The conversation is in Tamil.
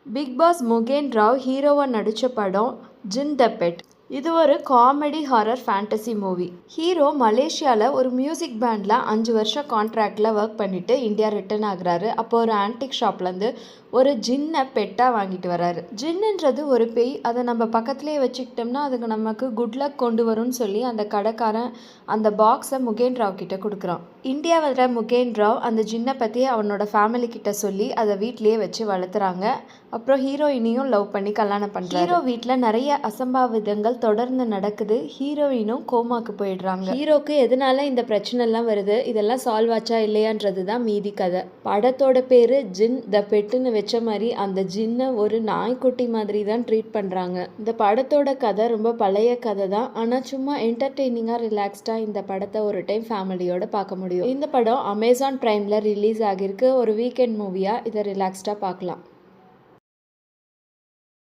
பிக் பாஸ் முகேன் ராவ் ஹீரோவா நடித்த படம் ஜின் த பெட். இது ஒரு comedy horror fantasy movie. Hero மலேசியாவில் ஒரு மியூசிக் பேண்டில் 5 வருஷம் கான்ட்ராக்டில் ஒர்க் பண்ணிவிட்டு இந்தியா ரிட்டர்ன் ஆகுறாரு. அப்போ ஒரு ஆன்டிக் ஷாப்லேருந்து ஒரு ஜின்னை பெட்டாக வாங்கிட்டு வராரு. ஜின்னுன்றது ஒரு பேய். அதை நம்ம பக்கத்துலேயே வச்சுக்கிட்டோம்னா அதுக்கு நமக்கு குட் லக் கொண்டு வரும்னு சொல்லி அந்த கடைக்காரன் அந்த பாக்ஸை முகேன் ராவ் கிட்ட கொடுக்குறான். இந்தியா வர முகேன் ராவ் அந்த ஜின்னை பற்றி அவனோட ஃபேமிலி கிட்ட சொல்லி அதை வீட்லேயே வச்சு வளர்த்துறாங்க. அப்புறம் ஹீரோயினையும் லவ் பண்ணி கல்யாணம் பண்ணுறாரு. ஹீரோ வீட்டில் நிறைய அசம்பாவிதங்கள் தொடர்ந்து நடக்குது. ஹீரோயினும் கோமாக்கு போயிடுறாங்க. ஹீரோக்கு எதனால இந்த பிரச்சனைலாம் வருது, இதெல்லாம் சால்வ் ஆச்சா இல்லையான்றது தான் மீதி கதை. படத்தோட பேர் ஜின் த பெட்டுன்னு வச்ச மாதிரி அந்த ஜின்னை ஒரு நாய்க்குட்டி மாதிரி தான் ட்ரீட் பண்ணுறாங்க. இந்த படத்தோட கதை ரொம்ப பழைய கதை தான். ஆனால் சும்மா என்டர்டெய்னிங்காக ரிலாக்ஸ்டாக இந்த படத்தை ஒரு டைம் ஃபேமிலியோட பார்க்க முடியும். இந்த படம் அமேசான் பிரைமில் ரிலீஸ் ஆகியிருக்கு. ஒரு வீக்கெண்ட் மூவியாக இதை ரிலாக்ஸ்டாக பார்க்கலாம்.